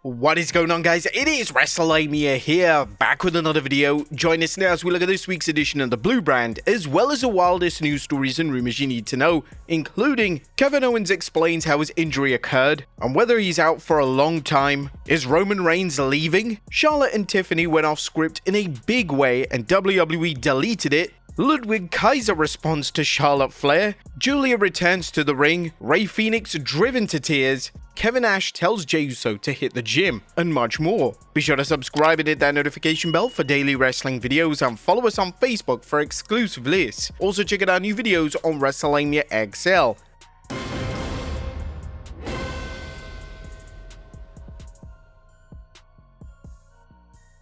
What is going on, guys? It is Wrestlelamia here, back with another video. Join us now as we look at this week's edition of the Blue Brand, as well as the wildest news stories and rumors you need to know, including Kevin Owens explains how his injury occurred, and whether he's out for a long time. Is Roman Reigns leaving? Charlotte and Tiffany went off script in a big way, and WWE deleted it. Ludwig Kaiser responds to Charlotte Flair. Giulia returns to the ring. Fenix driven to tears. Kevin Nash tells Jey Uso to hit the gym, and much more. Be sure to subscribe and hit that notification bell for daily wrestling videos, and follow us on Facebook for exclusive lists. Also check out our new videos on Wrestlelamia XL.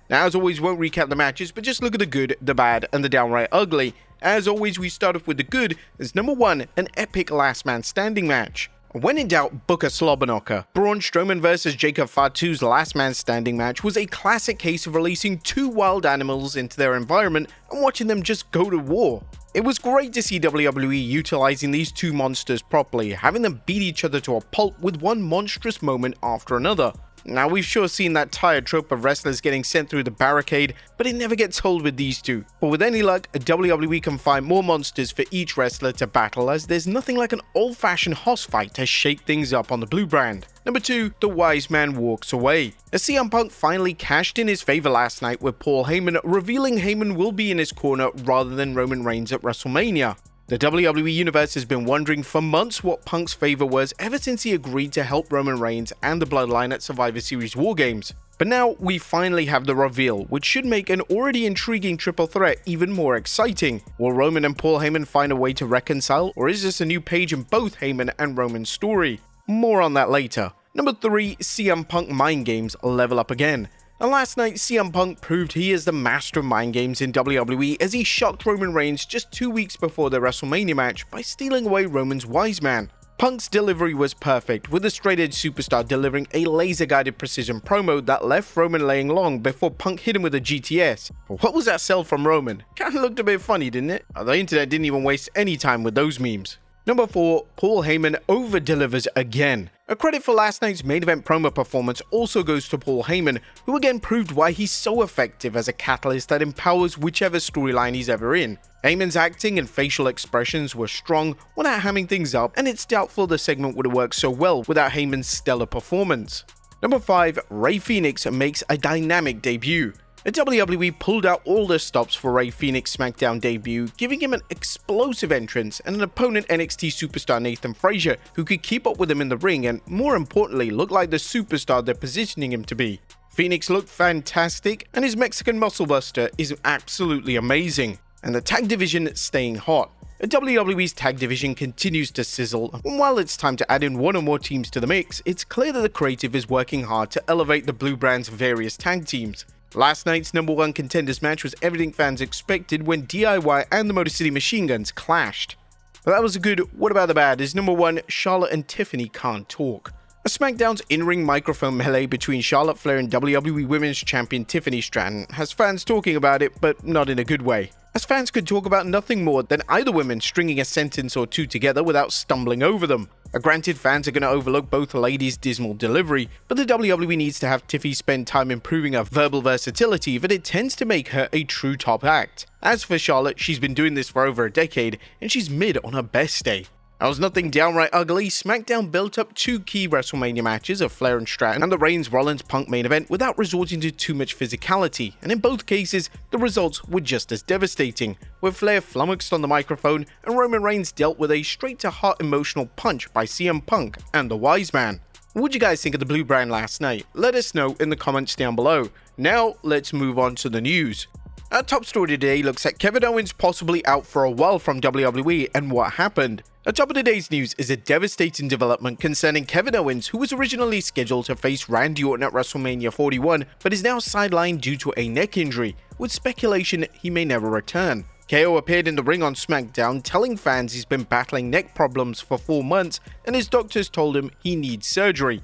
Now, as always, won't recap the matches, but just look at the good, the bad, and the downright ugly. As always, we start off with the good, as number 1, an epic last man standing match. When in doubt, book a slobberknocker. Braun Strowman vs Jacob Fatu's last man standing match was a classic case of releasing two wild animals into their environment and watching them just go to war. It was great to see WWE utilizing these two monsters properly, having them beat each other to a pulp with one monstrous moment after another. Now, we've sure seen that tired trope of wrestlers getting sent through the barricade, but it never gets old with these two. But with any luck, WWE can find more monsters for each wrestler to battle, as there's nothing like an old-fashioned hoss fight to shake things up on the Blue Brand. Number 2, the wise man walks away. As CM Punk finally cashed in his favor last night with Paul Heyman, revealing Heyman will be in his corner rather than Roman Reigns at WrestleMania. The WWE Universe has been wondering for months what Punk's favor was ever since he agreed to help Roman Reigns and the Bloodline at Survivor Series War Games. But now we finally have the reveal, which should make an already intriguing triple threat even more exciting. Will Roman and Paul Heyman find a way to reconcile, or is this a new page in both Heyman and Roman's story? More on that later. Number 3, CM Punk mind games level up again. And last night, CM Punk proved he is the master of mind games in WWE as he shocked Roman Reigns just 2 weeks before their WrestleMania match by stealing away Roman's wise man. Punk's delivery was perfect, with the straight-edge superstar delivering a laser-guided precision promo that left Roman laying long before Punk hit him with a GTS. But what was that sell from Roman? Kinda looked a bit funny, didn't it? The internet didn't even waste any time with those memes. Number 4, Paul Heyman over-delivers again. A credit for last night's main event promo performance also goes to Paul Heyman, who again proved why he's so effective as a catalyst that empowers whichever storyline he's ever in. Heyman's acting and facial expressions were strong without hamming things up, and it's doubtful the segment would have worked so well without Heyman's stellar performance. Number 5, Fenix makes a dynamic debut. The WWE pulled out all the stops for Fenix's Smackdown debut, giving him an explosive entrance and an opponent NXT superstar Nathan Frazier who could keep up with him in the ring and, more importantly, look like the superstar they're positioning him to be. Fenix looked fantastic, and his Mexican muscle buster is absolutely amazing. And the tag division staying hot. The WWE's tag division continues to sizzle, and while it's time to add in one or more teams to the mix, it's clear that the creative is working hard to elevate the Blue Brand's various tag teams. Last night's number 1 contenders match was everything fans expected when DIY and the Motor City Machine Guns clashed. But that was a good what about the bad, as number 1, Charlotte and Tiffany can't talk. A SmackDown's in-ring microphone melee between Charlotte Flair and WWE Women's Champion Tiffany Stratton has fans talking about it, but not in a good way, as fans could talk about nothing more than either women stringing a sentence or two together without stumbling over them. Granted, fans are going to overlook both ladies' dismal delivery, but the WWE needs to have Tiffy spend time improving her verbal versatility, but it tends to make her a true top act. As for Charlotte, she's been doing this for over a decade, and she's mid on her best day. That was nothing downright ugly. SmackDown built up 2 key WrestleMania matches of Flair and Stratton and the Reigns-Rollins Punk main event without resorting to too much physicality, and in both cases, the results were just as devastating, with Flair flummoxed on the microphone and Roman Reigns dealt with a straight-to-heart emotional punch by CM Punk and the Wise Man. What did you guys think of the Blue Brand last night? Let us know in the comments down below. Now, let's move on to the news. Our top story today looks at Kevin Owens possibly out for a while from WWE and what happened. At top of today's news is a devastating development concerning Kevin Owens, who was originally scheduled to face Randy Orton at WrestleMania 41, but is now sidelined due to a neck injury, with speculation he may never return. KO appeared in the ring on SmackDown, telling fans he's been battling neck problems for 4 months, and his doctors told him he needs surgery.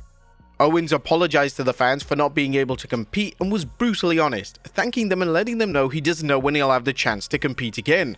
Owens apologized to the fans for not being able to compete and was brutally honest, thanking them and letting them know he doesn't know when he'll have the chance to compete again.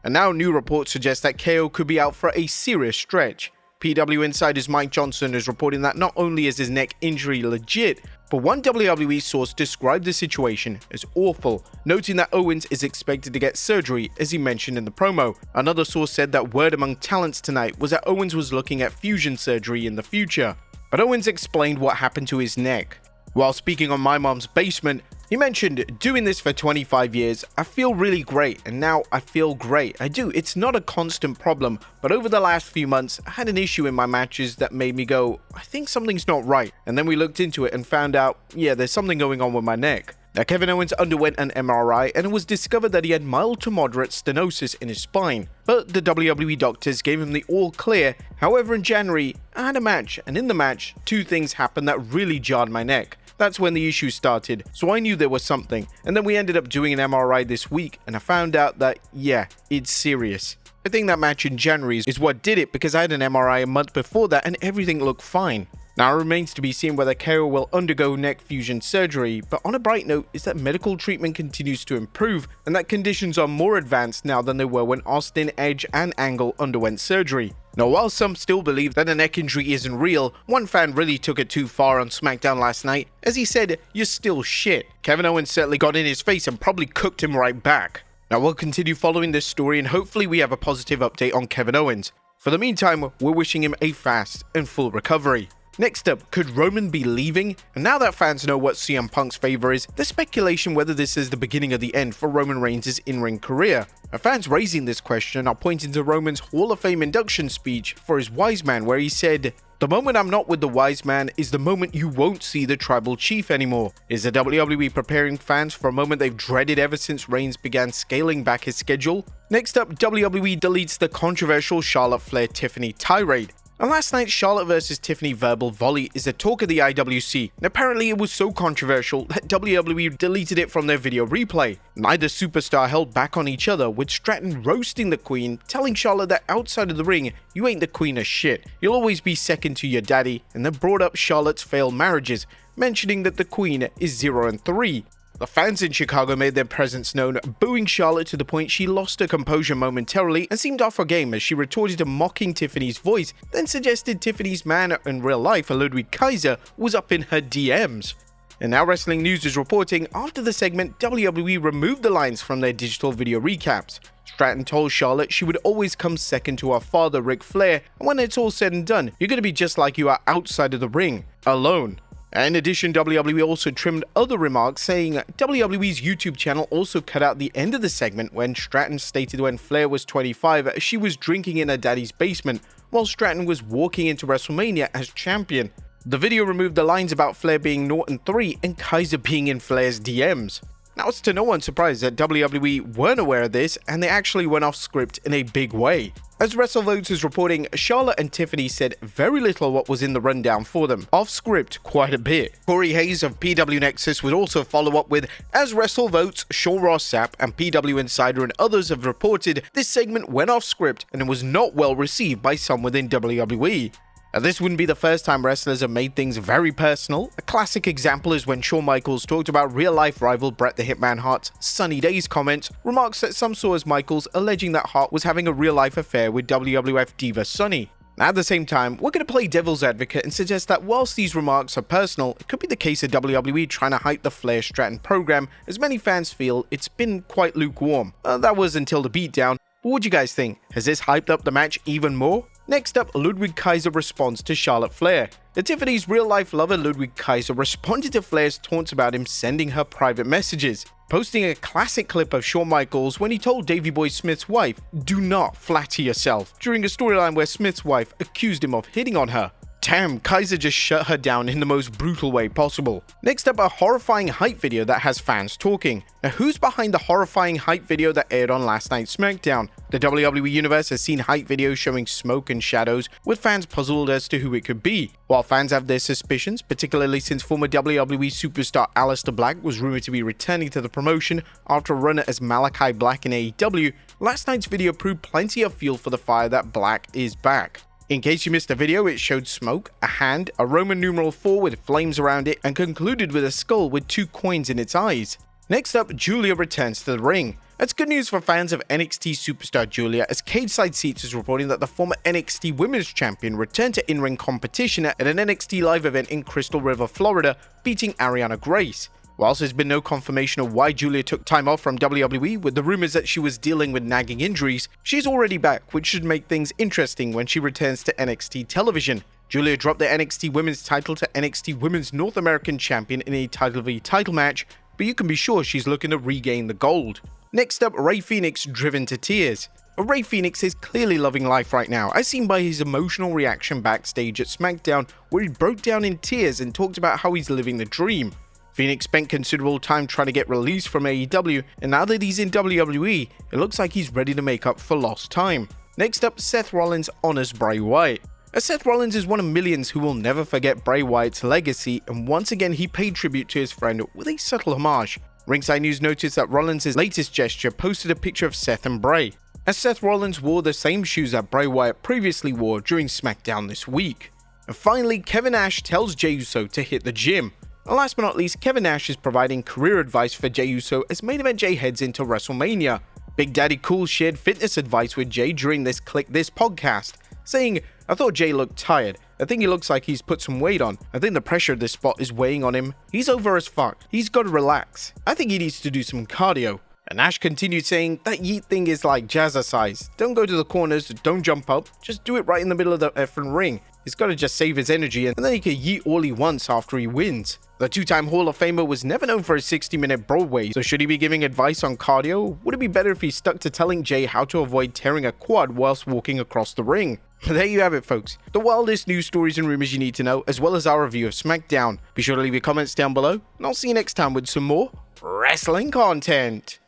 And now new reports suggest that KO could be out for a serious stretch. PW Insider's Mike Johnson is reporting that not only is his neck injury legit, but one WWE source described the situation as awful, noting that Owens is expected to get surgery as he mentioned in the promo. Another source said that word among talents tonight was that Owens was looking at fusion surgery in the future. But Owens explained what happened to his neck. While speaking on My Mom's Basement, he mentioned, doing this for 25 years, I feel really great, and now I feel great. I do, it's not a constant problem, but over the last few months, I had an issue in my matches that made me go, I think something's not right. And then we looked into it and found out, yeah, there's something going on with my neck. Now, Kevin Owens underwent an MRI and it was discovered that he had mild to moderate stenosis in his spine, but the WWE doctors gave him the all clear. However, in January, I had a match, and in the match, two things happened that really jarred my neck. That's when the issue started, so I knew there was something, and then we ended up doing an MRI this week, and I found out that, yeah, it's serious. I think that match in January is what did it, because I had an MRI a month before that and everything looked fine. Now, it remains to be seen whether KO will undergo neck fusion surgery, but on a bright note is that medical treatment continues to improve, and that conditions are more advanced now than they were when Austin, Edge, and Angle underwent surgery. Now, while some still believe that a neck injury isn't real, one fan really took it too far on Smackdown last night, as he said, "You're still shit." Kevin Owens certainly got in his face and probably cooked him right back. Now, we'll continue following this story and hopefully we have a positive update on Kevin Owens. For the meantime, we're wishing him a fast and full recovery. Next up, could Roman be leaving? And now that fans know what CM Punk's favor is, there's speculation whether this is the beginning of the end for Roman Reigns' in-ring career. Fans raising this question are pointing to Roman's Hall of Fame induction speech for his Wise Man, where he said, "The moment I'm not with the Wise Man is the moment you won't see the Tribal Chief anymore." Is the WWE preparing fans for a moment they've dreaded ever since Reigns began scaling back his schedule? Next up, WWE deletes the controversial Charlotte Flair Tiffany tirade. And last night's Charlotte vs Tiffany verbal volley is the talk of the IWC, and apparently it was so controversial that WWE deleted it from their video replay. Neither superstar held back on each other, with Stratton roasting the Queen, telling Charlotte that outside of the ring, you ain't the Queen of shit, you'll always be second to your daddy, and then brought up Charlotte's failed marriages, mentioning that the Queen is 0-3. The fans in Chicago made their presence known, booing Charlotte to the point she lost her composure momentarily and seemed off her game as she retorted to mocking Tiffany's voice, then suggested Tiffany's man in real life, Ludwig Kaiser, was up in her DMs. And now Wrestling News is reporting, after the segment, WWE removed the lines from their digital video recaps. Stratton told Charlotte she would always come second to her father, Ric Flair, and when it's all said and done, you're going to be just like you are outside of the ring, alone. In addition, WWE also trimmed other remarks, saying WWE's YouTube channel also cut out the end of the segment when Stratton stated when Flair was 25, she was drinking in her daddy's basement, while Stratton was walking into WrestleMania as champion. The video removed the lines about Flair being 0-3 and Kaiser being in Flair's DMs. Now, it's to no one's surprise that WWE weren't aware of this, and they actually went off script in a big way. As WrestleVotes is reporting, Charlotte and Tiffany said very little what was in the rundown for them, off script quite a bit. Corey Hayes of PW Nexus would also follow up with, as WrestleVotes, Sean Ross Sapp, and PW Insider and others have reported, this segment went off script and it was not well received by some within WWE. This wouldn't be the first time wrestlers have made things very personal. A classic example is when Shawn Michaels talked about real-life rival Bret the Hitman Hart's Sunny Days comments, remarks that some saw as Michaels alleging that Hart was having a real-life affair with WWF diva Sunny. At the same time, we're going to play devil's advocate and suggest that whilst these remarks are personal, it could be the case of WWE trying to hype the Flair Stratton program, as many fans feel it's been quite lukewarm. That was until the beatdown. But what do you guys think? Has this hyped up the match even more? Next up, Ludwig Kaiser responds to Charlotte Flair. The Tiffany's real-life lover Ludwig Kaiser responded to Flair's taunts about him sending her private messages, posting a classic clip of Shawn Michaels when he told Davey Boy Smith's wife, "Do not flatter yourself," during a storyline where Smith's wife accused him of hitting on her. Damn, Kaiser just shut her down in the most brutal way possible. Next up, a horrifying hype video that has fans talking. Now, who's behind the horrifying hype video that aired on last night's Smackdown? The WWE Universe has seen hype videos showing smoke and shadows, with fans puzzled as to who it could be. While fans have their suspicions, particularly since former WWE superstar Aleister Black was rumored to be returning to the promotion after a run as Malachi Black in AEW, last night's video proved plenty of fuel for the fire that Black is back. In case you missed the video, it showed smoke, a hand, a Roman numeral 4 with flames around it, and concluded with a skull with 2 coins in its eyes. Next up, Giulia returns to the ring. That's good news for fans of NXT superstar Giulia, as Cage Side Seats is reporting that the former NXT Women's Champion returned to in-ring competition at an NXT Live event in Crystal River, Florida, beating Ariana Grace. Whilst there's been no confirmation of why Giulia took time off from WWE, with the rumors that she was dealing with nagging injuries, she's already back, which should make things interesting when she returns to NXT television. Giulia dropped the NXT Women's title to NXT Women's North American Champion in a title v title match, but you can be sure she's looking to regain the gold. Next up, Rey Fenix driven to tears. Rey Fenix is clearly loving life right now, as seen by his emotional reaction backstage at Smackdown, where he broke down in tears and talked about how he's living the dream. Fenix spent considerable time trying to get released from AEW, and now that he's in WWE, it looks like he's ready to make up for lost time. Next up, Seth Rollins honors Bray Wyatt. As Seth Rollins is one of millions who will never forget Bray Wyatt's legacy, and once again he paid tribute to his friend with a subtle homage. Ringside News noticed that Rollins' latest gesture posted a picture of Seth and Bray, as Seth Rollins wore the same shoes that Bray Wyatt previously wore during Smackdown this week. And finally, Kevin Nash tells Jey Uso to hit the gym. And last but not least, Kevin Nash is providing career advice for Jey Uso as Main Event Jey heads into Wrestlemania. Big Daddy Cool shared fitness advice with Jey during this Click This podcast, saying, "I thought Jey looked tired. I think he looks like he's put some weight on. I think the pressure of this spot is weighing on him. He's over as fuck. He's got to relax. I think he needs to do some cardio." And Nash continued saying, "That yeet thing is like jazzercise. Don't go to the corners, don't jump up, just do it right in the middle of the effing ring. He's got to just save his energy and then he can yeet all he wants after he wins." The two-time Hall of Famer was never known for his 60-minute Broadway, so should he be giving advice on cardio? Would it be better if he stuck to telling Jey how to avoid tearing a quad whilst walking across the ring? But there you have it, folks. The wildest news stories and rumors you need to know, as well as our review of SmackDown. Be sure to leave your comments down below, and I'll see you next time with some more wrestling content.